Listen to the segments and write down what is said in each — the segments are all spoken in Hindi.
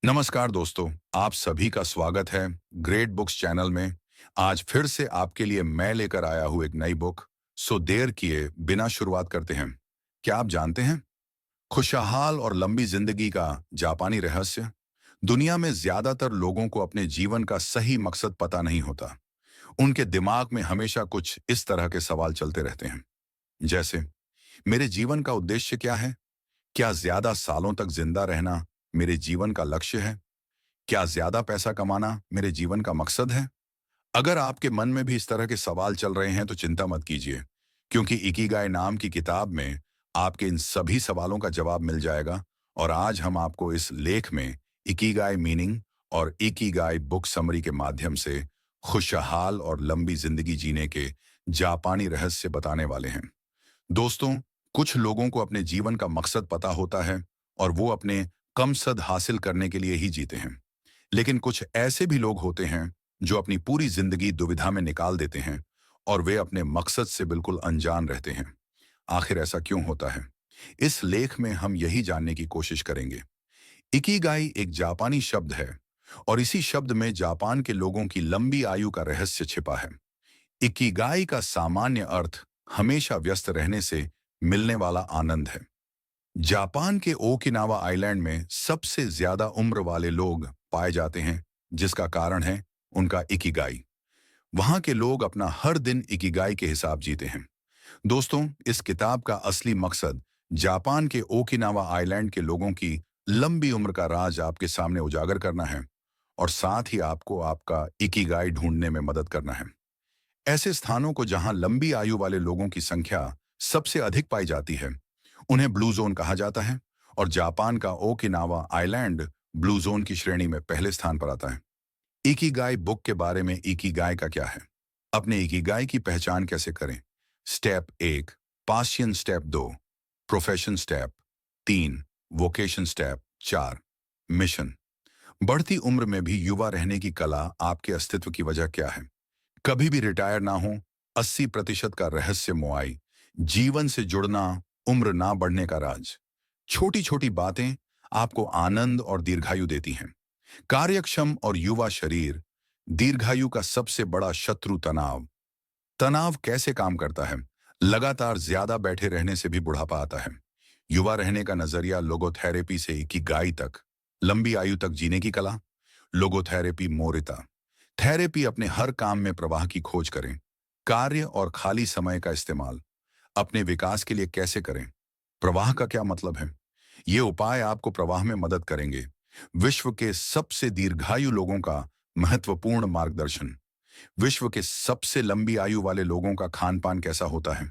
नमस्कार दोस्तों, आप सभी का स्वागत है ग्रेट बुक्स चैनल में। आज फिर से आपके लिए मैं लेकर आया हूँ एक नई बुक। सो देर किए बिना शुरुआत करते हैं। क्या आप जानते हैं खुशहाल और लंबी जिंदगी का जापानी रहस्य? दुनिया में ज्यादातर लोगों को अपने जीवन का सही मकसद पता नहीं होता। उनके दिमाग में हमेशा कुछ इस तरह के सवाल चलते रहते हैं, जैसे मेरे जीवन का उद्देश्य क्या है? क्या ज्यादा सालों तक जिंदा रहना मेरे जीवन का लक्ष्य है? क्या ज्यादा पैसा कमाना मेरे जीवन का मकसद है? अगर आपके मन में भी इस तरह के सवाल चल रहे हैं तो चिंता मत कीजिए, क्योंकि इकिगाई नाम की किताब में आपके इन सभी सवालों का जवाब मिल जाएगा। और आज हम आपको इस लेख में इकिगाई मीनिंग और इकिगाई बुक समरी के माध्यम से खुशहाल और लंबी जिंदगी जीने के जापानी रहस्य बताने वाले हैं। दोस्तों, कुछ लोगों को अपने जीवन का मकसद पता होता है और वो अपने कमसद हासिल करने के लिए ही जीते हैं। लेकिन कुछ ऐसे भी लोग होते हैं जो अपनी पूरी जिंदगी दुविधा में निकाल देते हैं और वे अपने मकसद से बिल्कुल अनजान रहते हैं। आखिर ऐसा क्यों होता है? इस लेख में हम यही जानने की कोशिश करेंगे। इकिगाई एक जापानी शब्द है और इसी शब्द में जापान के लोगों की लंबी आयु का रहस्य छिपा है। इकिगाई का सामान्य अर्थ हमेशा व्यस्त रहने से मिलने वाला आनंद है। जापान के ओकिनावा आइलैंड में सबसे ज्यादा उम्र वाले लोग पाए जाते हैं, जिसका कारण है उनका इकिगाई। वहां के लोग अपना हर दिन इकिगाई के हिसाब जीते हैं। दोस्तों, इस किताब का असली मकसद जापान के ओकिनावा आइलैंड के लोगों की लंबी उम्र का राज आपके सामने उजागर करना है और साथ ही आपको आपका इकिगाई ढूंढने में मदद करना है। ऐसे स्थानों को जहां लंबी आयु वाले लोगों की संख्या सबसे अधिक पाई जाती है, उन्हें ब्लू जोन कहा जाता है। और जापान का ओकिनावा आइलैंड ब्लू जोन की श्रेणी में पहले स्थान पर आता है। इकिगाई बुक के बारे में इकिगाई का क्या है? अपने इकिगाई की पहचान कैसे करें? Step 1, passion step 2, profession step 3, vocation step 4, mission. बढ़ती उम्र में भी युवा रहने की कला आपके अस्तित्व की वजह क्या है? कभी भी रिटायर ना हो, 80% का रहस्य मुआई, जीवन से जुड़ना, उम्र ना बढ़ने का राज। छोटी छोटी बातें आपको आनंद और दीर्घायु देती हैं। कार्यक्षम और युवा शरीर, दीर्घायु का सबसे बड़ा शत्रु तनाव। तनाव कैसे काम करता है? लगातार ज्यादा बैठे रहने से भी बुढ़ापा आता है। युवा रहने का नजरिया लोगोथेरेपी से इकिगाई तक, लंबी आयु तक जीने की कला। लोगोथेरेपी मोरिता थेरेपी, अपने हर काम में प्रवाह की खोज करें। कार्य और खाली समय का इस्तेमाल, अपने विकास के लिए कैसे करें? प्रवाह का क्या मतलब है? ये उपाय आपको प्रवाह में मदद करेंगे। विश्व के सबसे दीर्घायु लोगों का महत्वपूर्ण मार्गदर्शन। विश्व के सबसे लंबी आयु वाले लोगों का खान पान कैसा होता है?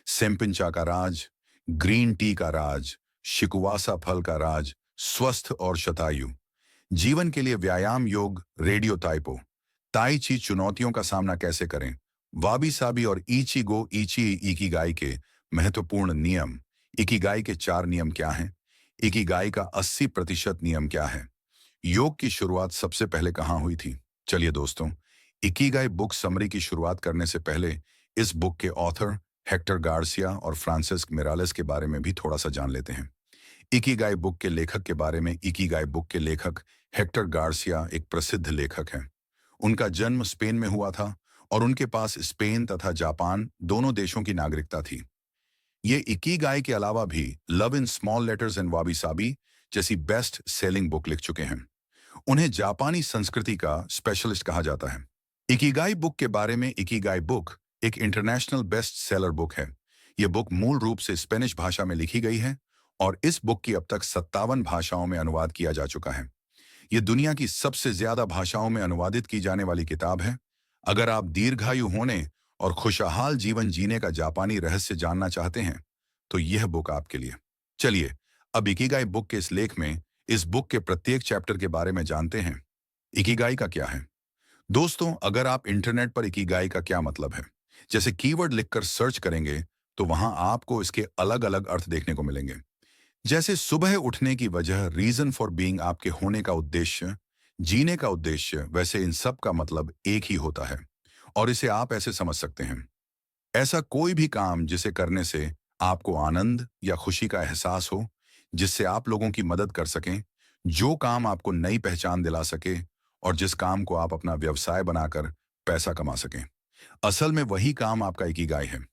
सेम्पिंचा का राज, ग्रीन टी का राज, शिकुवासा फल का राज, स्वस्थ और शतायु। जीवन के लिए व्यायाम, योग, रेडियो ताइपो, ताई ची चुनौतियों का सामना कैसे करें? वाबी साबी और इची गो इची इकिगाई के महत्वपूर्ण नियम। इकिगाई के 4 नियम क्या हैं? इकिगाई का 80% नियम क्या है? योग की शुरुआत सबसे पहले कहाँ हुई थी? चलिए दोस्तों, इकिगाई बुक समरी की शुरुआत करने से पहले इस बुक के ऑथर हेक्टर गार्सिया और फ्रांसिस्क मिरालेस के बारे में भी थोड़ा सा जान लेते हैं। इकिगाई बुक के लेखक के बारे में। इकिगाई बुक के लेखक हेक्टर गार्सिया एक प्रसिद्ध लेखक हैं। उनका जन्म स्पेन में हुआ था और उनके पास स्पेन तथा जापान दोनों देशों की नागरिकता थी। ये इकिगाई के अलावा भी love in small letters and wabi sabi जैसी बेस्ट सेलिंग बुक लिख चुके हैं। उन्हें जापानी संस्कृति का स्पेशलिस्ट कहा जाता है। इकिगाई बुक के बारे में। इकिगाई बुक एक इंटरनेशनल बेस्ट सेलर बुक है। यह बुक मूल रूप से स्पेनिश भाषा में लिखी गई है और इस बुक की अब तक 57 भाषाओं में अनुवाद किया जा चुका है। ये दुनिया की सबसे ज्यादा भाषाओं में अनुवादित की जाने वाली किताब है। अगर आप दीर्घायु होने और खुशहाल जीवन जीने का जापानी रहस्य जानना चाहते हैं, तो यह बुक आपके लिए। चलिए, अब इकिगाई बुक के इस लेख में इस बुक के प्रत्येक चैप्टर के बारे में जानते हैं। इकिगाई का क्या है? दोस्तों, अगर आप इंटरनेट पर इकिगाई का क्या मतलब है जैसे कीवर्ड लिखकर सर्च करेंगे, तो वहां आपको इसके अलग अलग अर्थ देखने को मिलेंगे। जैसे सुबह उठने की वजह, रीजन फॉर बीइंग, आपके होने का उद्देश्य, जीने का उद्देश्य, वैसे इन सब का मतलब एक ही होता है। और इसे आप ऐसे समझ सकते हैं, ऐसा कोई भी काम जिसे करने से आपको आनंद या खुशी का एहसास हो, जिससे आप लोगों की मदद कर सकें, जो काम आपको नई पहचान दिला सके और जिस काम को आप अपना व्यवसाय बनाकर पैसा कमा सकें। असल में वही काम आपका इकिगाई है।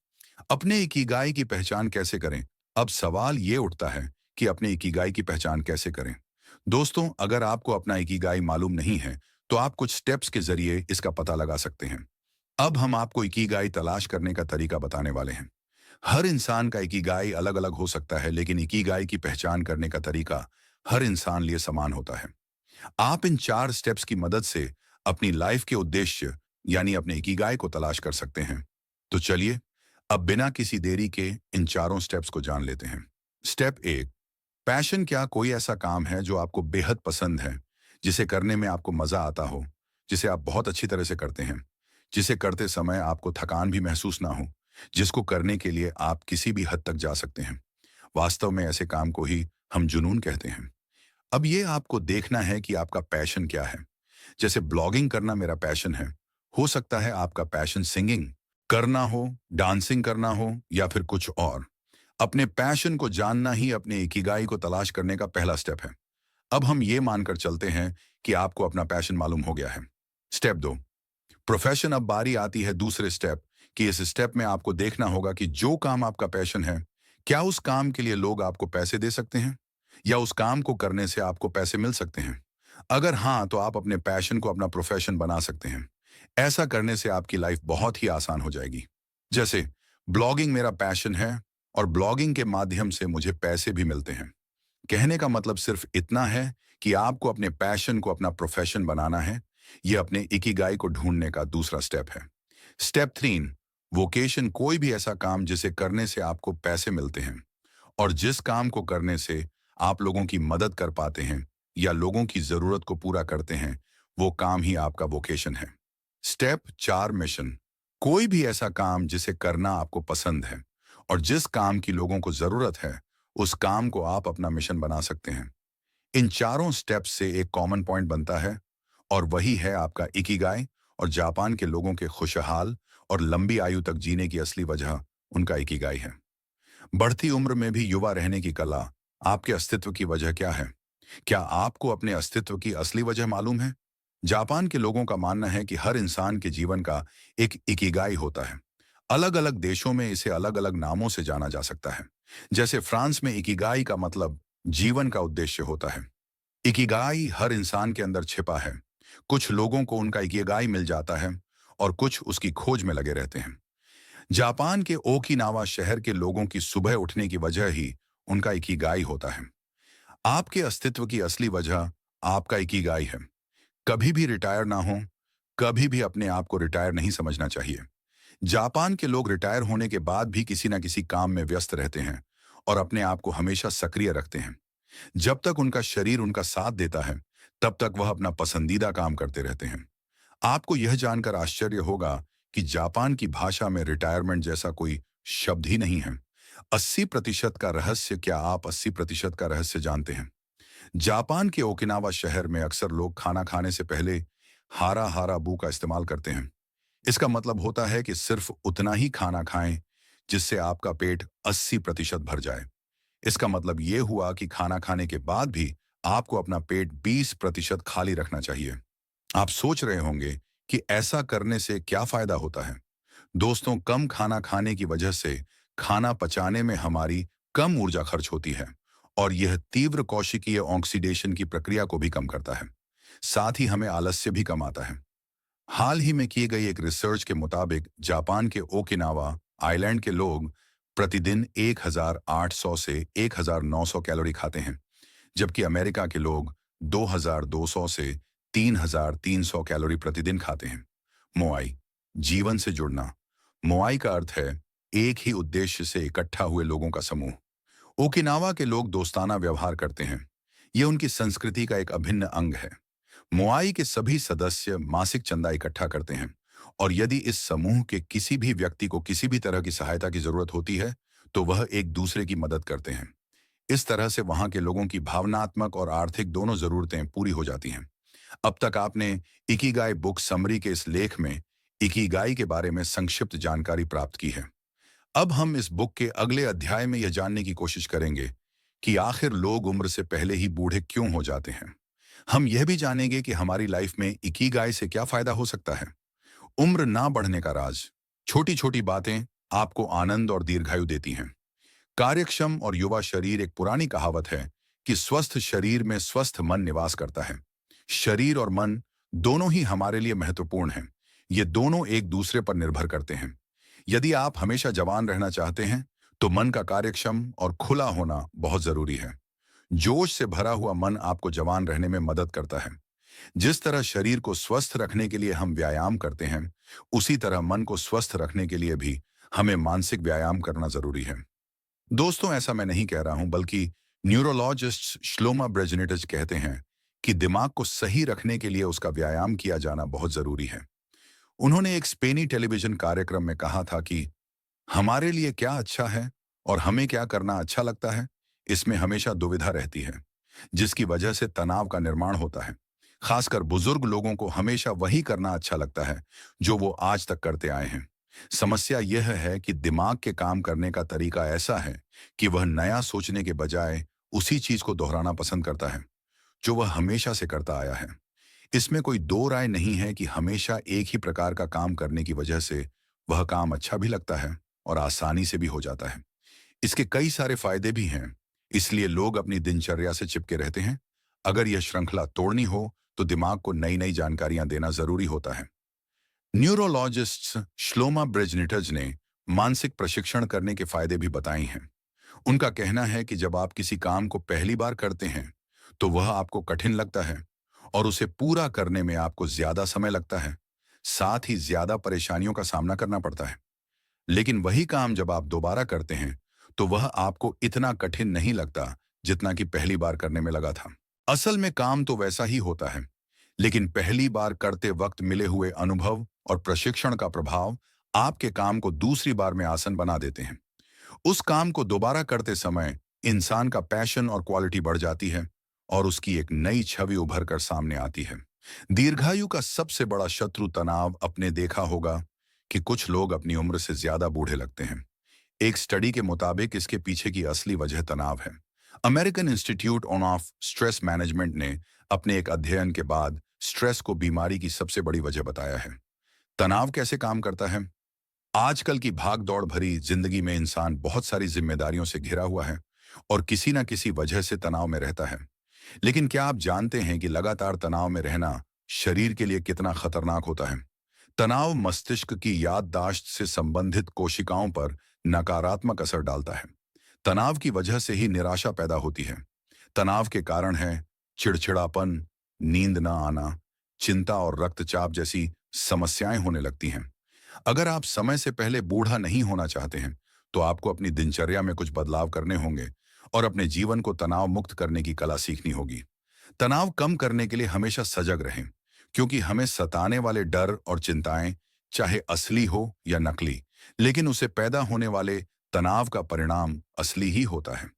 अपने इकिगाई की पहचान कैसे करें? अब सवाल ये उठता है कि अपने इकिगाई की पहचान कैसे करें? दोस्तों, अगर आपको अपना इकिगाई मालूम नहीं है, तो आप कुछ स्टेप्स के जरिए इसका पता लगा सकते हैं। अब हम आपको इकिगाई तलाश करने का तरीका बताने वाले हैं। हर इंसान का इकिगाई अलग-अलग हो सकता है, लेकिन इकिगाई की पहचान करने का तरीका हर इंसान लिए समान होता है। आप इन 4 स्टेप्स की मदद से अपनी लाइफ के उद्देश्य यानी अपने इकिगाई को तलाश कर सकते हैं। तो चलिए, अब बिना किसी देरी के इन चारों स्टेप्स को जान लेते हैं। स्टेप 1, पैशन क्या कोई ऐसा काम है जो आपको बेहद पसंद है, जिसे करने में आपको मजा आता हो, जिसे आप बहुत अच्छी तरह से करते हैं, जिसे करते समय आपको थकान भी महसूस ना हो, जिसको करने के लिए आप किसी भी हद तक जा सकते हैं। वास्तव में ऐसे काम को ही हम जुनून कहते हैं। अब ये आपको देखना है कि आपका पैशन क्या है। जैसे ब्लॉगिंग करना मेरा पैशन है। हो सकता है आपका पैशन सिंगिंग करना हो, डांसिंग करना हो या फिर कुछ और। अपने पैशन को जानना ही अपने इकिगाई को तलाश करने का पहला स्टेप है। अब हम ये मानकर चलते हैं कि आपको अपना पैशन मालूम हो गया है। Step 2, profession. अब बारी आती है दूसरे स्टेप कि इस स्टेप में आपको देखना होगा कि जो काम आपका पैशन है, क्या उस काम के लिए लोग आपको पैसे दे सकते हैं या उस काम को करने से आपको पैसे मिल सकते हैं। अगर हाँ, तो आप अपने पैशन को अपना प्रोफेशन बना सकते हैं। ऐसा करने से आपकी लाइफ बहुत ही आसान हो जाएगी। जैसे ब्लॉगिंग मेरा पैशन है और ब्लॉगिंग के माध्यम से मुझे पैसे भी मिलते हैं। कहने का मतलब सिर्फ इतना है कि आपको अपने पैशन को अपना प्रोफेशन बनाना है। यह अपने इकिगाई को ढूंढने का दूसरा स्टेप है। Step 3, vocation. कोई भी ऐसा काम जिसे करने से आपको पैसे मिलते हैं और जिस काम को करने से आप लोगों की मदद कर पाते हैं या लोगों की जरूरत को पूरा करते हैं, वो काम ही आपका वोकेशन है। Step 4, mission. कोई भी ऐसा काम जिसे करना आपको पसंद है और जिस काम की लोगों को जरूरत है, उस काम को आप अपना मिशन बना सकते हैं। इन चारों स्टेप्स से एक कॉमन पॉइंट बनता है और वही है आपका इकिगाई। और जापान के लोगों के खुशहाल और लंबी आयु तक जीने की असली वजह उनका इकिगाई है। बढ़ती उम्र में भी युवा रहने की कला। आपके अस्तित्व की वजह क्या है? क्या आपको अपने अस्तित्व की असली वजह मालूम है? जापान के लोगों का मानना है कि हर इंसान के जीवन का एक इकिगाई होता है। अलग अलग देशों में इसे अलग अलग नामों से जाना जा सकता है। जैसे फ्रांस में इकिगाई का मतलब जीवन का उद्देश्य होता है। इकिगाई हर इंसान के अंदर छिपा है। कुछ लोगों को उनका इकिगाई मिल जाता है और कुछ उसकी खोज में लगे रहते हैं। जापान के ओकिनावा शहर के लोगों की सुबह उठने की वजह ही उनका इकिगाई होता है। आपके अस्तित्व की असली वजह आपका इकिगाई है। कभी भी रिटायर ना हो, कभी भी अपने आप को रिटायर नहीं समझना चाहिए। जापान के लोग रिटायर होने के बाद भी किसी न किसी काम में व्यस्त रहते हैं और अपने आप को हमेशा सक्रिय रखते हैं। जब तक उनका शरीर उनका साथ देता है, तब तक वह अपना पसंदीदा काम करते रहते हैं। आपको यह जानकर आश्चर्य होगा कि जापान की भाषा में रिटायरमेंट जैसा कोई शब्द ही नहीं है। 80% का रहस्य। क्या आप 80% का रहस्य जानते हैं? जापान के ओकिनावा शहर में अक्सर लोग खाना खाने से पहले हारा हारा बू का इस्तेमाल करते हैं। इसका मतलब होता है कि सिर्फ उतना ही खाना खाएं जिससे आपका पेट 80% भर जाए। इसका मतलब यह हुआ कि खाना खाने के बाद भी आपको अपना पेट 20% खाली रखना चाहिए। आप सोच रहे होंगे कि ऐसा करने से क्या फायदा होता है। दोस्तों, कम खाना खाने की वजह से खाना पचाने में हमारी कम ऊर्जा खर्च होती है और यह तीव्र कोशिकीय ऑक्सीडेशन की प्रक्रिया को भी कम करता है। साथ ही हमें आलस्य भी कम आता है। हाल ही में की गई एक रिसर्च के मुताबिक जापान के ओकिनावा आइलैंड के लोग प्रतिदिन 1800 से 1900 कैलोरी खाते हैं, जबकि अमेरिका के लोग 2200 से 3300 कैलोरी प्रतिदिन खाते हैं। मोआई, जीवन से जुड़ना। मोआई का अर्थ है एक ही उद्देश्य से इकट्ठा हुए लोगों का समूह। ओकिनावा के लोग दोस्ताना व्यवहार करते हैं। यह उनकी संस्कृति का एक अभिन्न अंग है। मोआई के सभी सदस्य मासिक चंदा इकट्ठा करते हैं और यदि इस समूह के किसी भी व्यक्ति को किसी भी तरह की सहायता की जरूरत होती है, तो वह एक दूसरे की मदद करते हैं। इस तरह से वहां के लोगों की भावनात्मक और आर्थिक दोनों जरूरतें पूरी हो जाती हैं। अब तक आपने इकिगाई बुक समरी के इस लेख में इकिगाई के बारे में संक्षिप्त जानकारी प्राप्त की है। अब हम इस बुक के अगले अध्याय में यह जानने की कोशिश करेंगे कि आखिर लोग उम्र से पहले ही बूढ़े क्यों हो जाते हैं। हम यह भी जानेंगे कि हमारी लाइफ में इकिगाई से क्या फायदा हो सकता है। उम्र ना बढ़ने का राज। छोटी छोटी बातें आपको आनंद और दीर्घायु देती हैं। कार्यक्षम और युवा शरीर। एक पुरानी कहावत है कि स्वस्थ शरीर में स्वस्थ मन निवास करता है। शरीर और मन दोनों ही हमारे लिए महत्वपूर्ण हैं। ये दोनों एक दूसरे पर निर्भर करते हैं। यदि आप हमेशा जवान रहना चाहते हैं तो मन का कार्यक्षम और खुला होना बहुत जरूरी है। जोश से भरा हुआ मन आपको जवान रहने में मदद करता है। जिस तरह शरीर को स्वस्थ रखने के लिए हम व्यायाम करते हैं, उसी तरह मन को स्वस्थ रखने के लिए भी हमें मानसिक व्यायाम करना जरूरी है। दोस्तों, ऐसा मैं नहीं कह रहा हूं, बल्कि न्यूरोलॉजिस्ट श्लोमा ब्रेजनेटज कहते हैं कि दिमाग को सही रखने के लिए उसका व्यायाम किया जाना बहुत जरूरी है। उन्होंने एक स्पेनी टेलीविजन कार्यक्रम में कहा था कि हमारे लिए क्या अच्छा है और हमें क्या करना अच्छा लगता है, इसमें हमेशा दुविधा रहती है, जिसकी वजह से तनाव का निर्माण होता है। खासकर बुजुर्ग लोगों को हमेशा वही करना अच्छा लगता है जो वो आज तक करते आए हैं। समस्या यह है कि दिमाग के काम करने का तरीका ऐसा है कि वह नया सोचने के बजाय उसी चीज को दोहराना पसंद करता है जो वह हमेशा से करता आया है। इसमें कोई दो राय नहीं है कि हमेशा एक ही प्रकार का काम करने की वजह से वह काम अच्छा भी लगता है और आसानी से भी हो जाता है। इसके कई सारे फायदे भी हैं, इसलिए लोग अपनी दिनचर्या से चिपके रहते हैं। अगर यह श्रृंखला तोड़नी हो तो दिमाग को नई नई जानकारियां देना जरूरी होता है। न्यूरोलॉजिस्ट श्लोमा ब्रेजनेटज ने मानसिक प्रशिक्षण करने के फायदे भी बताए हैं। उनका कहना है कि जब आप किसी काम को पहली बार करते हैं तो वह आपको कठिन लगता है और उसे पूरा करने में आपको ज्यादा समय लगता है, साथ ही ज्यादा परेशानियों का सामना करना पड़ता है। लेकिन वही काम जब आप दोबारा करते हैं तो वह आपको इतना कठिन नहीं लगता जितना कि पहली बार करने में लगा था। असल में काम तो वैसा ही होता है, लेकिन पहली बार करते वक्त मिले हुए अनुभव और प्रशिक्षण का प्रभाव आपके काम को दूसरी बार में आसान बना देते हैं। उस काम को दोबारा करते समय इंसान का पैशन और क्वालिटी बढ़ जाती है और उसकी एक नई छवि उभर कर सामने आती है। दीर्घायु का सबसे बड़ा शत्रु तनाव। अपने देखा होगा कि कुछ लोग अपनी उम्र से ज्यादा बूढ़े लगते हैं। एक स्टडी के मुताबिक इसके पीछे की असली वजह तनाव है। American institute of stress management ने अपने एक अध्ययन के बाद स्ट्रेस को बीमारी की सबसे बड़ी वजह बताया है। तनाव कैसे काम करता है? आजकल की भाग दौड़ भरी जिंदगी में इंसान बहुत सारी जिम्मेदारियों से घिरा हुआ है और किसी न किसी वजह से तनाव में रहता है। लेकिन क्या आप जानते हैं कि लगातार तनाव में रहना शरीर के लिए कितना खतरनाक होता है? तनाव मस्तिष्क की याददाश्त से संबंधित कोशिकाओं पर नकारात्मक असर डालता है। तनाव की वजह से ही निराशा पैदा होती है। तनाव के कारण है चिड़चिड़ापन, नींद न आना, चिंता और रक्तचाप जैसी समस्याएं होने लगती हैं। अगर आप समय से पहले बूढ़ा नहीं होना चाहते हैं तो आपको अपनी दिनचर्या में कुछ बदलाव करने होंगे और अपने जीवन को तनाव मुक्त करने की कला सीखनी होगी। तनाव कम करने के लिए हमेशा सजग रहें, क्योंकि हमें सताने वाले डर और चिंताएं, चाहे असली हो या नकली, लेकिन उसे पैदा होने वाले तनाव का परिणाम असली ही होता है।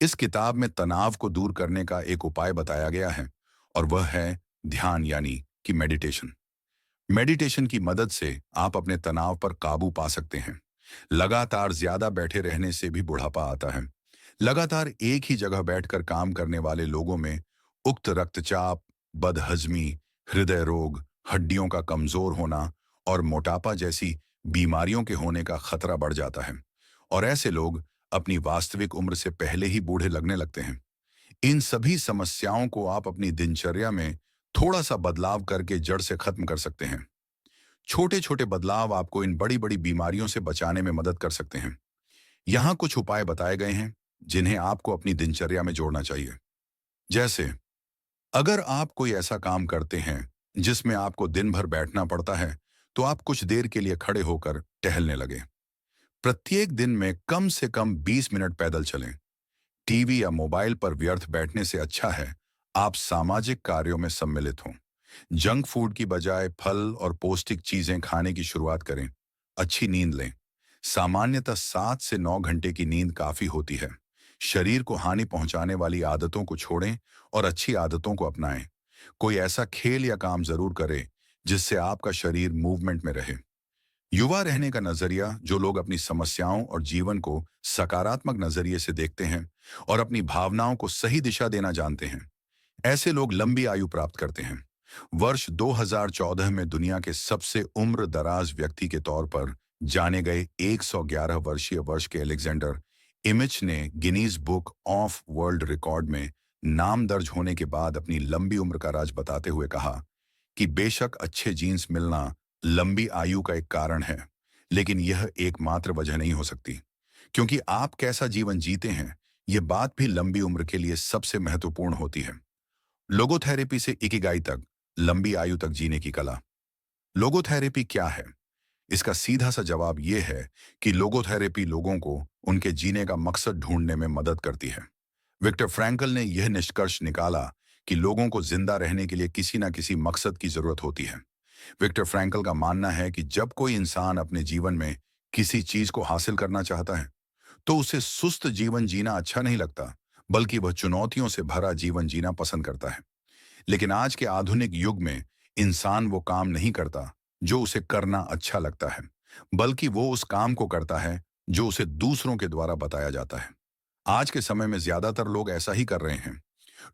इस किताब में तनाव को दूर करने का एक उपाय बताया गया है और वह है ध्यान, यानी कि मेडिटेशन। मेडिटेशन की मदद से आप अपने तनाव पर काबू पा सकते हैं। लगातार ज्यादा बैठे रहने से भी बुढ़ापा आता है। लगातार एक ही जगह बैठकर काम करने वाले लोगों में उक्त रक्तचाप, बदहजमी, हृदय रोग, हड्डियों का कमजोर होना और मोटापा जैसी बीमारियों के होने का खतरा बढ़ जाता है और ऐसे लोग अपनी वास्तविक उम्र से पहले ही बूढ़े लगने लगते हैं। इन सभी समस्याओं को आप अपनी दिनचर्या में थोड़ा सा बदलाव करके जड़ से खत्म कर सकते हैं। छोटे छोटे बदलाव आपको इन बड़ी बड़ी बीमारियों से बचाने में मदद कर सकते हैं। यहाँ कुछ उपाय बताए गए हैं जिन्हें आपको अपनी दिनचर्या में जोड़ना चाहिए। जैसे, अगर आप कोई ऐसा काम करते हैं जिसमें आपको दिन भर बैठना पड़ता है तो आप कुछ देर के लिए खड़े होकर टहलने लगे। प्रत्येक दिन में कम से कम 20 मिनट पैदल चलें। टीवी या मोबाइल पर व्यर्थ बैठने से अच्छा है आप सामाजिक कार्यों में सम्मिलित हों। जंक फूड की बजाय फल और पौष्टिक चीजें खाने की शुरुआत करें। अच्छी नींद लें। सामान्यतः 7 से 9 घंटे की नींद काफी होती है। शरीर को हानि पहुंचाने वाली आदतों को छोड़ें और अच्छी आदतों को अपनाएं। कोई ऐसा खेल या काम जरूर करें जिससे आपका शरीर मूवमेंट में रहे। युवा रहने का नजरिया, जो लोग अपनी समस्याओं और जीवन को सकारात्मक नजरिए से देखते हैं और अपनी भावनाओं को सही दिशा देना जानते हैं, ऐसे लोग लंबी आयु प्राप्त करते हैं। वर्ष 2014 में दुनिया के सबसे उम्र दराज व्यक्ति के तौर पर जाने गए 111 वर्षीय वर्ष के अलेक्जेंडर इमिच ने Guinness book of world record में नाम दर्ज होने के बाद अपनी लंबी उम्र का राज बताते हुए कहा कि बेशक अच्छे जीन्स मिलना लंबी आयु का एक कारण है, लेकिन यह एकमात्र वजह नहीं हो सकती, क्योंकि आप कैसा जीवन जीते हैं, यह बात भी लंबी उम्र के लिए सबसे महत्वपूर्ण होती है। लोगोथेरेपी से इकिगाई तक, लंबी आयु तक जीने की कला। लोगोथेरेपी क्या है? इसका सीधा सा जवाब यह है कि लोगोथेरेपी लोगों को उनके जीने का मकसद ढूंढने में मदद करती है। विक्टर फ्रैंकल ने यह निष्कर्ष निकाला कि लोगों को जिंदा रहने के लिए किसी न किसी मकसद की जरूरत होती है। विक्टर फ्रैंकल का मानना है कि जब कोई इंसान अपने जीवन में किसी चीज को हासिल करना चाहता है, तो उसे सुस्त जीवन जीना अच्छा नहीं लगता, बल्कि वह चुनौतियों से भरा जीवन जीना पसंद करता है। लेकिन आज के आधुनिक युग में इंसान वो काम नहीं करता जो उसे करना अच्छा लगता है, बल्कि वो उस काम को करता है जो उसे दूसरों के द्वारा बताया जाता है। आज के समय में ज्यादातर लोग ऐसा ही कर रहे हैं।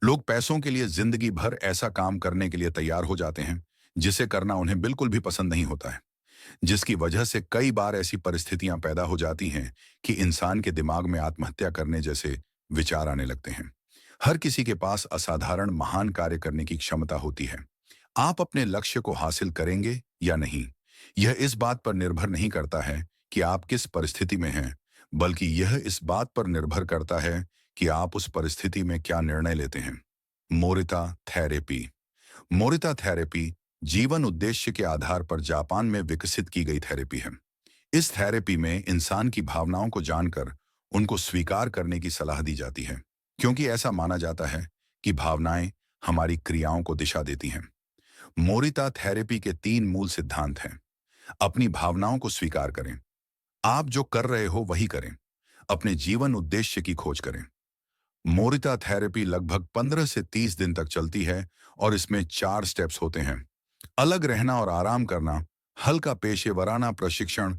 लोग पैसों के लिए जिंदगी भर ऐसा काम करने के लिए तैयार हो जाते हैं जिसे करना उन्हें बिल्कुल भी पसंद नहीं होता है, जिसकी वजह से कई बार ऐसी परिस्थितियां पैदा हो जाती हैं कि इंसान के दिमाग में आत्महत्या करने जैसे विचार आने लगते हैं। हर किसी के पास असाधारण महान कार्य करने की क्षमता होती है। आप अपने लक्ष्य को हासिल करेंगे या नहीं, यह इस बात पर निर्भर नहीं करता है कि आप किस परिस्थिति में हैं, बल्कि यह इस बात पर निर्भर करता है कि आप उस परिस्थिति में क्या निर्णय लेते हैं। Morita therapy. मोरिता थेरेपी जीवन उद्देश्य के आधार पर जापान में विकसित की गई थेरेपी है। इस थेरेपी में इंसान की भावनाओं को जानकर उनको स्वीकार करने की सलाह दी जाती है, क्योंकि ऐसा माना जाता है कि भावनाएं हमारी क्रियाओं को दिशा देती हैं। मोरिता थेरेपी के 3 मूल सिद्धांत हैं। अपनी भावनाओं को स्वीकार करें। आप जो कर रहे हो वही करें। अपने जीवन उद्देश्य की खोज करें। मोरिता थेरेपी लगभग 15 से 30 दिन तक चलती है और इसमें 4 स्टेप्स होते हैं। अलग रहना और आराम करना, हल्का पेशेवराना प्रशिक्षण,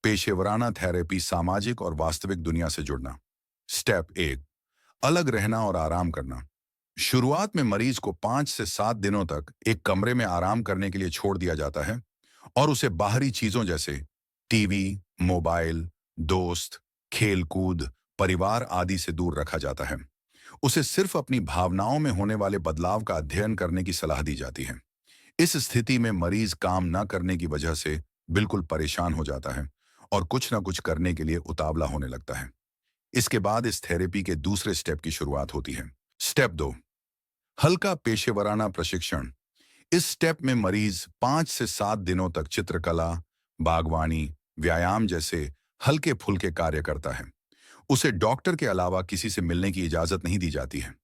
पेशेवराना थेरेपी, सामाजिक और वास्तविक दुनिया से जुड़ना। स्टेप 1, अलग रहना और आराम करना। शुरुआत में मरीज को 5 से 7 दिनों तक एक कमरे में आराम करने के लिए छोड़ दिया जाता है और उसे बाहरी चीजों जैसे टीवी, मोबाइल, दोस्त, खेलकूद, परिवार आदि से दूर रखा जाता है। उसे सिर्फ अपनी भावनाओं में होने वाले बदलाव का अध्ययन करने की सलाह दी जाती है। इस स्थिति में मरीज काम न करने की वजह से बिल्कुल परेशान हो जाता है और कुछ न कुछ करने के लिए उतावला होने लगता है। इसके बाद इस थेरेपी के दूसरे स्टेप की शुरुआत होती है। स्टेप 2, हल्का पेशेवराना प्रशिक्षण। इस स्टेप में मरीज 5 से 7 दिनों तक चित्रकला, बागवानी, व्यायाम जैसे हल्के फुल्के कार्य करता है। उसे डॉक्टर के अलावा किसी से मिलने की इजाजत नहीं दी जाती है।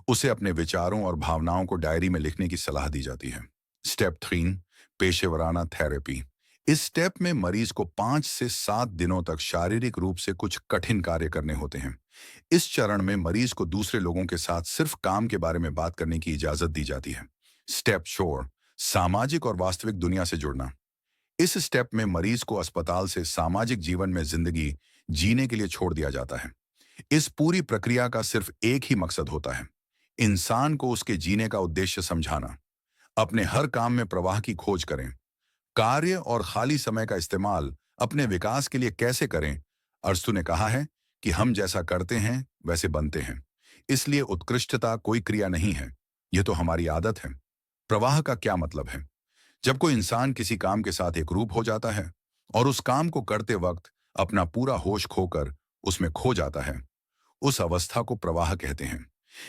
उसे अपने विचारों और भावनाओं को डायरी में लिखने की सलाह दी जाती है। स्टेप 3, पेशेवराना थेरेपी। इस स्टेप में मरीज को 5 से 7 दिनों तक शारीरिक रूप से कुछ कठिन कार्य करने होते हैं। इस चरण में मरीज को दूसरे लोगों के साथ सिर्फ काम के बारे में बात करने की इजाजत दी जाती है। स्टेप 4, सामाजिक और वास्तविक दुनिया से जुड़ना। इस स्टेप में मरीज को अस्पताल से सामाजिक जीवन में जिंदगी जीने के लिए छोड़ दिया जाता है। इस पूरी प्रक्रिया का सिर्फ एक ही मकसद होता है, इंसान को उसके जीने का उद्देश्य समझाना। अपने हर काम में प्रवाह की खोज करें। कार्य और खाली समय का इस्तेमाल अपने विकास के लिए कैसे करें? अरस्तु ने कहा है कि हम जैसा करते हैं वैसे बनते हैं। इसलिए उत्कृष्टता कोई क्रिया नहीं है, यह तो हमारी आदत है। प्रवाह का क्या मतलब है? जब कोई इंसान किसी काम के साथ एकरूप हो जाता है और उस काम को करते वक्त अपना पूरा होश खोकर उसमें खो जाता है, उस अवस्था को प्रवाह कहते हैं।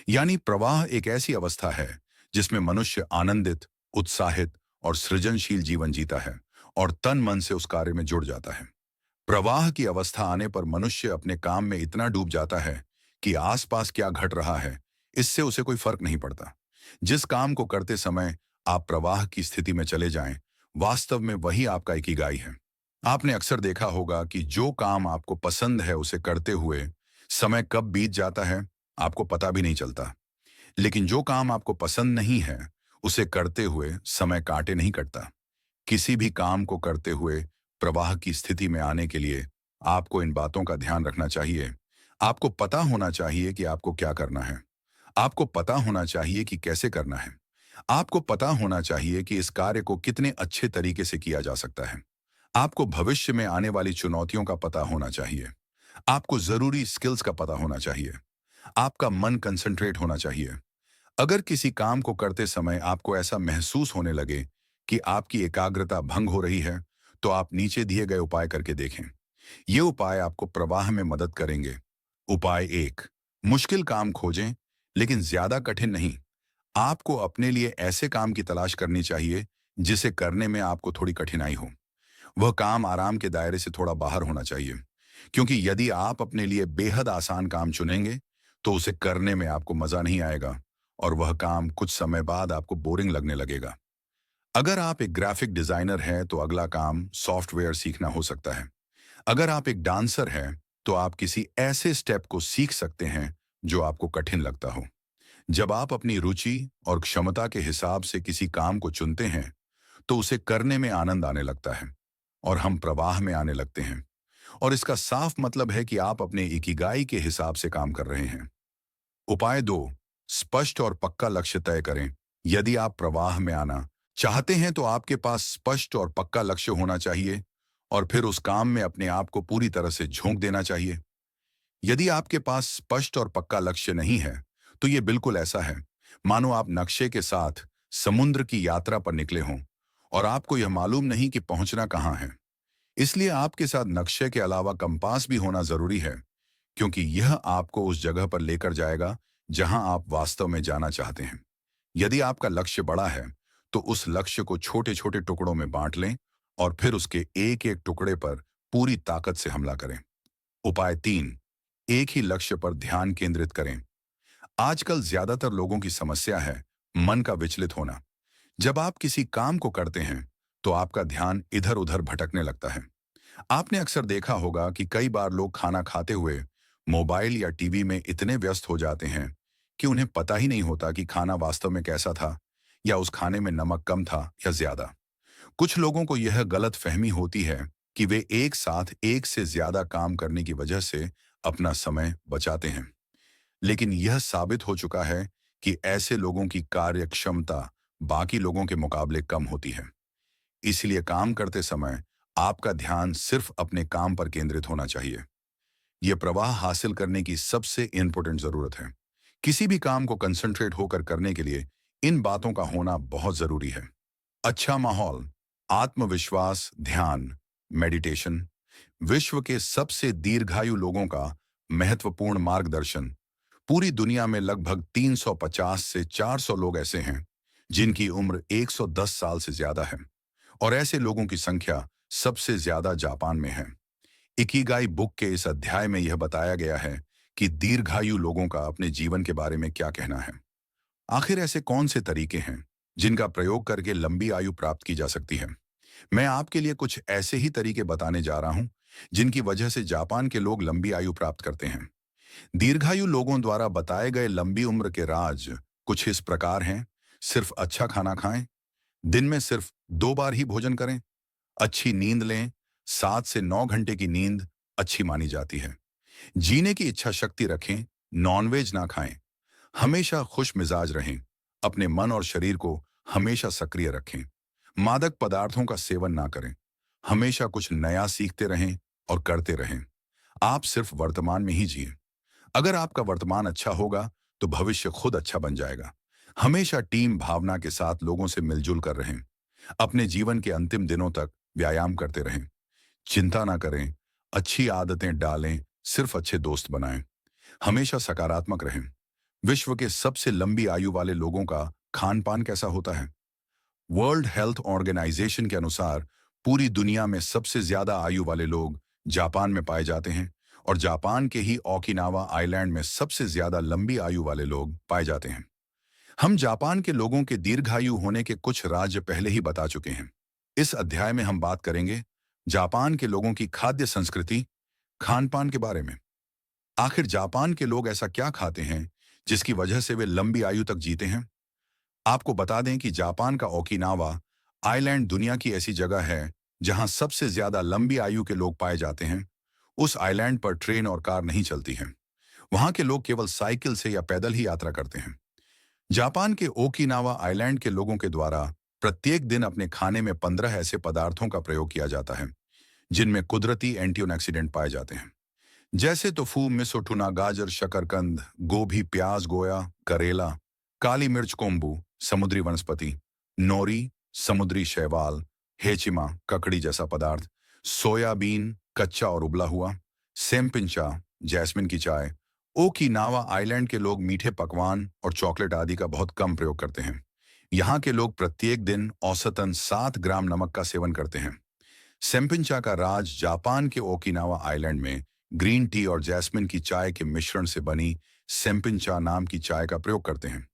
यानी प्रवाह एक ऐसी अवस्था है जिसमें मनुष्य आनंदित, उत्साहित और सृजनशील जीवन जीता है और तन मन से उस कार्य में जुड़ जाता है। प्रवाह की अवस्था आने पर मनुष्य अपने काम में इतना डूब जाता है कि आसपास क्या घट रहा है इससे उसे कोई फर्क नहीं पड़ता। जिस काम को करते समय आप प्रवाह की स्थिति में चले जाएं, वास्तव में वही आपका इकिगाई है। आपने अक्सर देखा होगा कि जो काम आपको पसंद है उसे करते हुए समय कब बीत जाता है आपको पता भी नहीं चलता, लेकिन जो काम आपको पसंद नहीं है उसे करते हुए समय काटे नहीं कटता। किसी भी काम को करते हुए प्रवाह की स्थिति में आने के लिए आपको इन बातों का ध्यान रखना चाहिए। आपको पता होना चाहिए कि आपको क्या करना है। आपको पता होना चाहिए कि कैसे करना है। आपको पता होना चाहिए कि इस कार्य को कितने अच्छे तरीके से किया जा सकता है। आपको भविष्य में आने वाली चुनौतियों का पता होना चाहिए। आपको जरूरी स्किल्स का पता होना चाहिए। आपका मन कंसंट्रेट होना चाहिए। अगर किसी काम को करते समय आपको ऐसा महसूस होने लगे कि आपकी एकाग्रता भंग हो रही है, तो आप नीचे दिए गए उपाय करके देखें। ये उपाय आपको प्रवाह में मदद करेंगे। उपाय 1, मुश्किल काम खोजें, लेकिन ज्यादा कठिन नहीं। आपको अपने लिए ऐसे काम की तलाश करनी चाहिए जिसे करने में आपको थोड़ी कठिनाई हो। वह काम आराम के दायरे से थोड़ा बाहर होना चाहिए, क्योंकि यदि आप अपने लिए बेहद आसान काम चुनेंगे, तो उसे करने में आपको मजा नहीं आएगा और वह काम कुछ समय बाद आपको बोरिंग लगने लगेगा। अगर आप एक ग्राफिक डिजाइनर हैं, तो अगला काम सॉफ्टवेयर सीखना हो सकता है। अगर आप एक डांसर हैं, तो आप किसी ऐसे स्टेप को सीख सकते हैं जो आपको कठिन लगता हो। जब आप अपनी रुचि और क्षमता के हिसाब से किसी काम को चुनते हैं, तो उसे करने में आनंद आने लगता है और हम प्रवाह में आने लगते हैं। और इसका साफ मतलब है कि आप अपने इकिगाई के हिसाब से काम कर रहे हैं। उपाय 2, स्पष्ट और पक्का लक्ष्य तय करें। यदि आप प्रवाह में आना चाहते हैं, तो आपके पास स्पष्ट और पक्का लक्ष्य होना चाहिए और फिर उस काम में अपने आप को पूरी तरह से झोंक देना चाहिए। यदि आपके पास स्पष्ट और पक्का लक्ष्य नहीं है, तो ये बिल्कुल ऐसा है मानो आप नक्शे के साथ समुद्र की यात्रा पर निकले हों और आपको यह मालूम नहीं कि पहुंचना कहाँ है। इसलिए आपके साथ नक्शे के अलावा कंपास भी होना जरूरी है, क्योंकि यह आपको उस जगह पर लेकर जाएगा जहां आप वास्तव में जाना चाहते हैं। यदि आपका लक्ष्य बड़ा है, तो उस लक्ष्य को छोटे छोटे टुकड़ों में बांट लें और फिर उसके एक एक टुकड़े पर पूरी ताकत से हमला करें। उपाय 3, एक ही लक्ष्य पर ध्यान केंद्रित करें। आजकल ज्यादातर लोगों की समस्या है मन का विचलित होना। जब आप किसी काम को करते हैं, तो आपका ध्यान इधर उधर भटकने लगता है। आपने अक्सर देखा होगा कि कई बार लोग खाना खाते हुए मोबाइल या टीवी में इतने व्यस्त हो जाते हैं कि उन्हें पता ही नहीं होता कि खाना वास्तव में कैसा था या उस खाने में नमक कम था या ज्यादा। कुछ लोगों को यह गलत फहमी होती है कि वे एक साथ एक से ज्यादा काम करने की वजह से अपना समय बचाते हैं। लेकिन यह साबित हो चुका है कि ऐसे लोगों की कार्य क्षमता बाकी लोगों के मुकाबले कम होती है। इसलिए काम करते समय आपका ध्यान सिर्फ अपने काम पर केंद्रित होना चाहिए। यह प्रवाह हासिल करने की सबसे इंपॉर्टेंट जरूरत है। किसी भी काम को कंसंट्रेट होकर करने के लिए इन बातों का होना बहुत जरूरी है। अच्छा माहौल, आत्मविश्वास, ध्यान, मेडिटेशन, विश्व के सबसे दीर्घायु लोगों का महत्वपूर्ण मार्गदर्शन। पूरी दुनिया में लगभग 350 से 400 लोग ऐसे हैं जिनकी उम्र 110 साल से ज्यादा है और ऐसे लोगों की संख्या सबसे ज्यादा जापान में है। इकिगाई बुक के इस अध्याय में यह बताया गया है कि दीर्घायु लोगों का अपने जीवन के बारे में क्या कहना है। आखिर ऐसे कौन से तरीके हैं जिनका प्रयोग करके लंबी आयु प्राप्त की जा सकती है। मैं आपके लिए कुछ ऐसे ही तरीके बताने जा रहा हूं जिनकी वजह से जापान के लोग लंबी आयु प्राप्त करते हैं। दीर्घायु लोगों द्वारा बताए गए लंबी उम्र के राज कुछ इस प्रकार हैं। सिर्फ अच्छा खाना खाएं, दिन में सिर्फ 2 बार ही भोजन करें, अच्छी नींद लें, 7 से 9 घंटे की नींद अच्छी मानी जाती है। जीने की इच्छा शक्ति रखें, नॉनवेज ना खाएं, हमेशा खुश मिजाज रहें, अपने मन और शरीर को हमेशा सक्रिय रखें, मादक पदार्थों का सेवन ना करें, हमेशा कुछ नया सीखते रहें और करते रहें। आप सिर्फ वर्तमान में ही जिए। अगर आपका वर्तमान अच्छा होगा, तो भविष्य खुद अच्छा बन जाएगा। हमेशा टीम भावना के साथ लोगों से मिलजुल कर रहें। अपने जीवन के अंतिम दिनों तक व्यायाम करते रहें। चिंता ना करें, अच्छी आदतें डालें, सिर्फ अच्छे दोस्त बनाएं। हमेशा सकारात्मक रहें। विश्व के सबसे लंबी आयु वाले लोगों का खान पान कैसा होता है? वर्ल्ड हेल्थ ऑर्गेनाइजेशन के अनुसार पूरी दुनिया में सबसे ज्यादा आयु वाले लोग जापान में पाए जाते हैं और जापान के ही ओकिनावा आइलैंड में सबसे ज्यादा लंबी आयु वाले लोग पाए जाते हैं। हम जापान के लोगों के दीर्घायु होने के कुछ राज्य पहले ही बता चुके हैं। इस अध्याय में हम बात करेंगे जापान के लोगों की खाद्य संस्कृति, खान पान के बारे में। आखिर जापान के लोग ऐसा क्या खाते हैं जिसकी वजह से वे लंबी आयु तक जीते हैं? आपको बता दें कि जापान का ओकिनावा आइलैंड दुनिया की ऐसी जगह है जहां सबसे ज्यादा लंबी आयु के लोग पाए जाते हैं, उस आइलैंड पर ट्रेन और कार नहीं चलती हैं। वहां के लोग केवल साइकिल से या पैदल ही यात्रा करते हैं। जापान के ओकिनावा आइलैंड के लोगों के द्वारा प्रत्येक दिन अपने खाने में 15 ऐसे पदार्थों का प्रयोग किया जाता है जिनमें कुदरती एंटीऑक्सीडेंट पाए जाते हैं, जैसे टोफू, मिसो, टुना, गाजर, शकरकंद, गोभी, प्याज, गोया, करेला, काली मिर्च, कोम्बू, समुद्री वनस्पति, नोरी, समुद्री शैवाल, हेचिमा, ककड़ी जैसा पदार्थ, सोयाबीन, कच्चा और उबला हुआ, सेमपिंचा, जैस्मिन की चाय। ओकिनावा आइलैंड के लोग मीठे पकवान और चॉकलेट आदि का बहुत कम प्रयोग करते हैं। यहाँ के लोग प्रत्येक दिन औसतन 7 ग्राम नमक का सेवन करते हैं। सेम्पिंचा का राज जापान के ओकिनावा आइलैंड में ग्रीन टी और जैस्मिन की चाय के मिश्रण से बनी सेम्पिंचा नाम की चाय का प्रयोग करते हैं।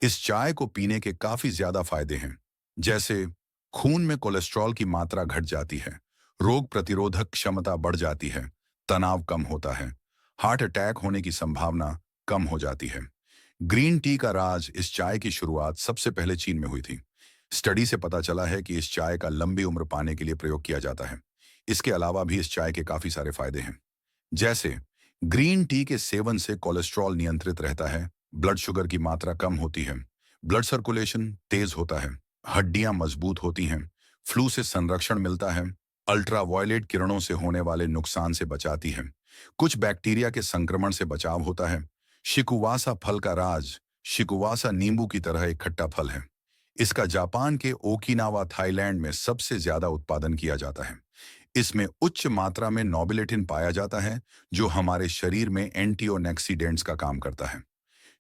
इस चाय को पीने के काफी ज्यादा फायदे हैं, जैसे खून में कोलेस्ट्रॉल की मात्रा घट जाती है, रोग प्रतिरोधक क्षमता बढ़ जाती है, तनाव कम होता है, हार्ट अटैक होने की संभावना कम हो जाती है। ग्रीन टी का राज इस चाय की शुरुआत सबसे पहले चीन में हुई थी। स्टडी से पता चला है कि इस चाय का लंबी उम्र पाने के लिए प्रयोग किया जाता है। इसके अलावा भी इस चाय के काफी सारे फायदे हैं, जैसे ग्रीन टी के सेवन से कोलेस्ट्रॉल नियंत्रित रहता है, ब्लड शुगर की मात्रा कम होती है, ब्लड सर्कुलेशन तेज होता है, हड्डियां मजबूत होती हैं, फ्लू से संरक्षण मिलता है, अल्ट्रावायलेट किरणों से होने वाले नुकसान से बचाती है, कुछ बैक्टीरिया के संक्रमण से बचाव होता है। शिकुवासा फल का राज। शिकुवासा नींबू की तरह एक खट्टा फल है। इसका जापान के ओकिनावा थाईलैंड में सबसे ज्यादा उत्पादन किया जाता है। इसमें उच्च मात्रा में नोबिलेटिन पाया जाता है, जो हमारे शरीर में एंटीऑक्सीडेंट्स का काम करता है।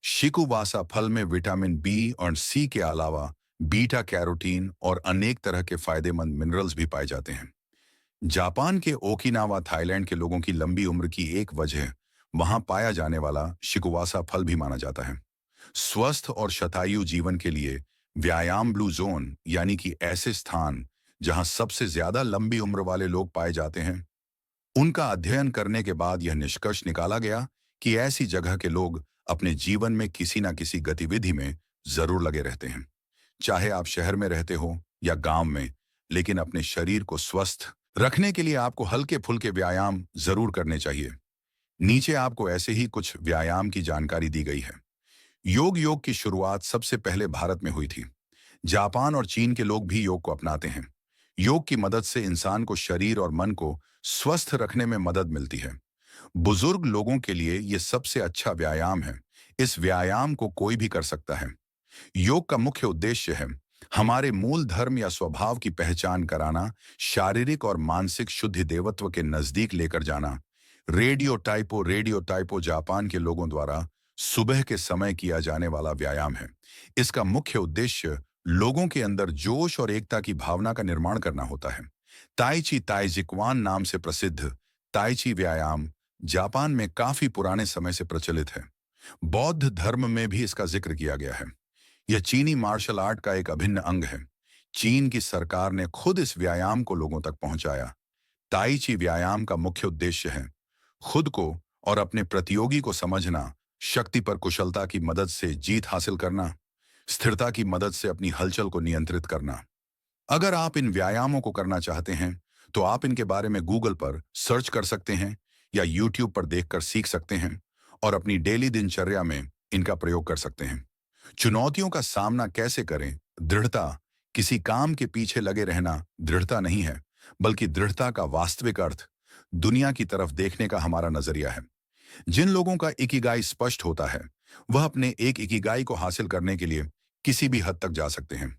शिकुवासा फल में विटामिन बी और सी के अलावा बीटा कैरोटीन और अनेक तरह के फायदेमंद मिनरल्स भी पाए जाते हैं। जापान के ओकिनावा थाईलैंड के लोगों की लंबी उम्र की एक वजह वहां पाया जाने वाला शिकुवासा फल भी माना जाता है। स्वस्थ और शतायु जीवन के लिए व्यायाम ब्लू जोन, यानी कि ऐसे स्थान जहां सबसे ज्यादा लंबी उम्र वाले लोग पाए जाते हैं, उनका अध्ययन करने के बाद यह निष्कर्ष निकाला गया कि ऐसी जगह के लोग अपने जीवन में किसी न किसी गतिविधि में जरूर लगे रहते हैं। चाहे आप शहर में रहते हो या गांव में, लेकिन अपने शरीर को स्वस्थ रखने के लिए आपको हल्के फुल्के व्यायाम जरूर करने चाहिए। नीचे आपको ऐसे ही कुछ व्यायाम की जानकारी दी गई है। योग की शुरुआत सबसे पहले भारत में हुई थी। जापान और चीन के लोग भी योग को अपनाते हैं। योग की मदद से इंसान को शरीर और मन को स्वस्थ रखने में मदद मिलती है। बुजुर्ग लोगों के लिए यह सबसे अच्छा व्यायाम है। इस व्यायाम को कोई भी कर सकता है। योग का मुख्य उद्देश्य है हमारे मूल धर्म या स्वभाव की पहचान कराना, शारीरिक और मानसिक शुद्धि देवत्व के नजदीक लेकर जाना। रेडियो टाइपो जापान के लोगों द्वारा सुबह के समय किया जाने वाला व्यायाम है। इसका मुख्य उद्देश्य लोगों के अंदर जोश और एकता की भावना का निर्माण करना होता है। ताइची ताइजिक्वान नाम से प्रसिद्ध ताइची व्यायाम जापान में काफी पुराने समय से प्रचलित है। बौद्ध धर्म में भी इसका जिक्र किया गया है। यह चीनी मार्शल आर्ट का एक अभिन्न अंग है। चीन की सरकार ने खुद इस व्यायाम को लोगों तक पहुंचाया। ताइची व्यायाम का मुख्य उद्देश्य है खुद को और अपने प्रतियोगी को समझना, शक्ति पर कुशलता की मदद से जीत हासिल करना, स्थिरता की मदद से अपनी हलचल को नियंत्रित करना। अगर आप इन व्यायामों को करना चाहते हैं तो आप इनके बारे में गूगल पर सर्च कर सकते हैं या यूट्यूब पर देखकर सीख सकते हैं और अपनी डेली दिनचर्या में इनका प्रयोग कर सकते हैं। चुनौतियों का सामना कैसे करें? दृढ़ता। किसी काम के पीछे लगे रहना दृढ़ता नहीं है, बल्कि दृढ़ता का वास्तविक अर्थ दुनिया की तरफ देखने का हमारा नजरिया है। जिन लोगों का इकिगाई स्पष्ट होता है, वह अपने एक इकिगाई को हासिल करने के लिए किसी भी हद तक जा सकते हैं।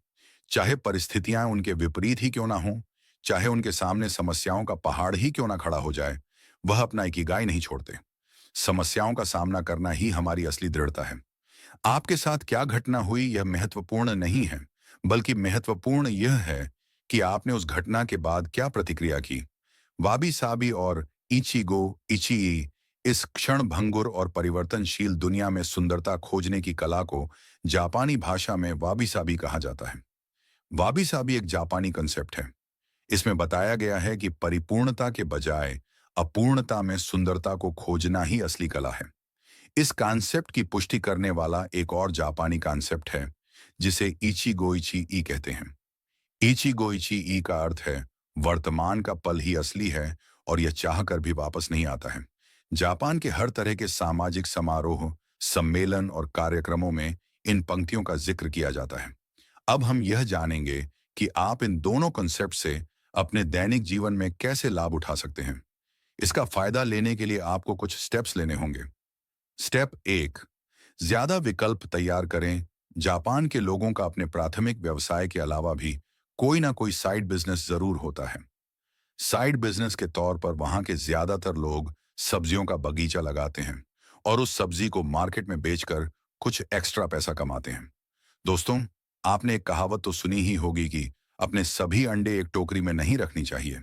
चाहे परिस्थितियां उनके विपरीत ही क्यों ना हो, चाहे उनके सामने समस्याओं का पहाड़ ही क्यों ना खड़ा हो जाए, वह अपना इकिगाई नहीं छोड़ते। समस्याओं का सामना करना ही हमारी असली दृढ़ता है। आपके साथ क्या घटना हुई यह महत्वपूर्ण नहीं है, बल्कि महत्वपूर्ण यह है कि आपने उस घटना के बाद क्या प्रतिक्रिया की। वाबी साबी और इचिगो इचिई इस क्षण भंगुर और परिवर्तनशील दुनिया में सुंदरता खोजने की कला को जापानी भाषा में वाबी साबी कहा जाता है। वाबी साबी एक जापानी कंसेप्ट है। इसमें बताया गया है कि परिपूर्णता के बजाय अपूर्णता में सुंदरता को खोजना ही असली कला है। इस कॉन्सेप्ट की पुष्टि करने वाला एक और जापानी कॉन्सेप्ट है जिसे इचिगोइची ई कहते हैं। इचिगोइची ई का अर्थ है वर्तमान का पल ही असली है और यह चाहकर भी वापस नहीं आता है। जापान के हर तरह के सामाजिक समारोह, सम्मेलन और कार्यक्रमों में इन पंक्तियों का जिक्र किया जाता है। अब हम यह जानेंगे कि आप इन दोनों कॉन्सेप्ट से अपने दैनिक जीवन में कैसे लाभ उठा सकते हैं। इसका फायदा लेने के लिए आपको कुछ स्टेप्स लेने होंगे। स्टेप 1, ज्यादा विकल्प तैयार करें। जापान के लोगों का अपने प्राथमिक व्यवसाय के अलावा भी कोई ना कोई साइड बिजनेस जरूर होता है। साइड बिजनेस के तौर पर वहां के ज्यादातर लोग सब्जियों का बगीचा लगाते हैं और उस सब्जी को मार्केट में बेचकर कुछ एक्स्ट्रा पैसा कमाते हैं। दोस्तों, आपने एक कहावत तो सुनी ही होगी कि अपने सभी अंडे एक टोकरी में नहीं रखनी चाहिए।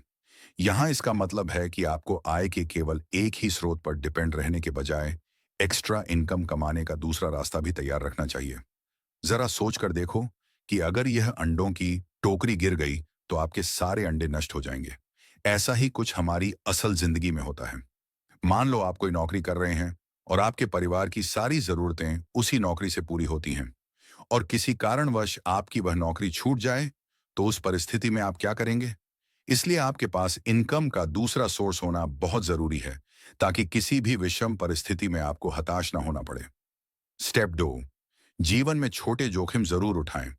यहाँ इसका मतलब है कि आपको आय के केवल एक ही स्रोत पर डिपेंड रहने के बजाय एक्स्ट्रा इनकम कमाने का दूसरा रास्ता भी तैयार रखना चाहिए। जरा सोच कर देखो कि अगर यह अंडों की टोकरी गिर गई तो आपके सारे अंडे नष्ट हो जाएंगे। ऐसा ही कुछ हमारी असल जिंदगी में होता है। मान लो आप कोई नौकरी कर रहे हैं और आपके परिवार की सारी जरूरतें उसी नौकरी से पूरी होती हैं और किसी कारणवश आपकी वह नौकरी छूट जाए, तो उस परिस्थिति में आप क्या करेंगे? इसलिए आपके पास इनकम का दूसरा सोर्स होना बहुत जरूरी है, ताकि किसी भी विषम परिस्थिति में आपको हताश ना होना पड़े। स्टेप 2, जीवन में छोटे जोखिम जरूर उठाएं।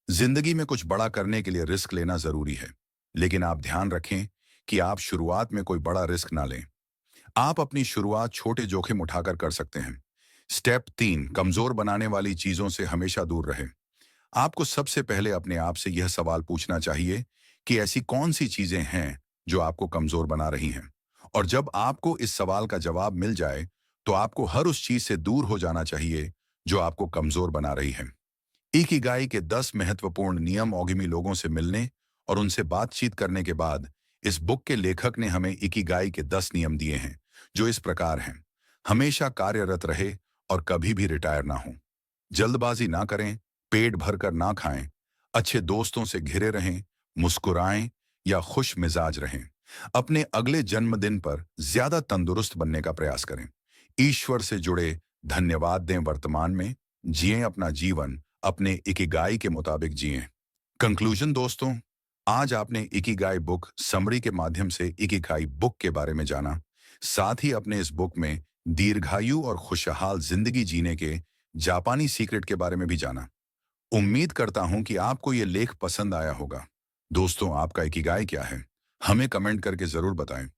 जिंदगी में कुछ बड़ा करने के लिए रिस्क लेना जरूरी है, लेकिन आप ध्यान रखें कि आप शुरुआत में कोई बड़ा रिस्क ना लें। आप अपनी शुरुआत छोटे जोखिम उठाकर कर सकते हैं। स्टेप 3, कमजोर बनाने वाली चीजों से हमेशा दूर रहें। आपको सबसे पहले अपने आप से यह सवाल पूछना चाहिए कि ऐसी कौन सी चीजें हैं जो आपको कमजोर बना रही हैं। और जब आपको इस सवाल का जवाब मिल जाए, तो आपको हर उस चीज से दूर हो जाना चाहिए जो आपको कमजोर बना रही है। इकिगाई के 10 महत्वपूर्ण नियम ओगिमी लोगों से मिलने और उनसे बातचीत करने के बाद इस बुक के लेखक ने हमें इकिगाई के 10 नियम दिए हैं, जो इस प्रकार हैं। हमेशा कार्यरत रहे और कभी भी रिटायर ना हो। जल्दबाजी ना करें, पेट भरकर ना खाएं, अच्छे दोस्तों से घिरे रहें, मुस्कुराएं या खुश मिजाज रहें। अपने अगले जन्मदिन पर ज्यादा तंदुरुस्त बनने का प्रयास करें। ईश्वर से जुड़े धन्यवाद दें वर्तमान में, जिएं अपना जीवन अपने इकिगाई के मुताबिक जिएं। कंक्लूजन दोस्तों, आज आपने इकिगाई बुक समरी के माध्यम से इकिगाई बुक के बारे में जाना। साथ ही अपने इस बुक में दीर्घायु और खुशहाल जिंदगी जीने के जापानी सीक्रेट के बारे में भी जाना। उम्मीद करता हूं कि आपको ये लेख पसंद आया होगा। दोस्तों, आपका इकिगाई क्या है? हमें कमेंट करके जरूर बताएं।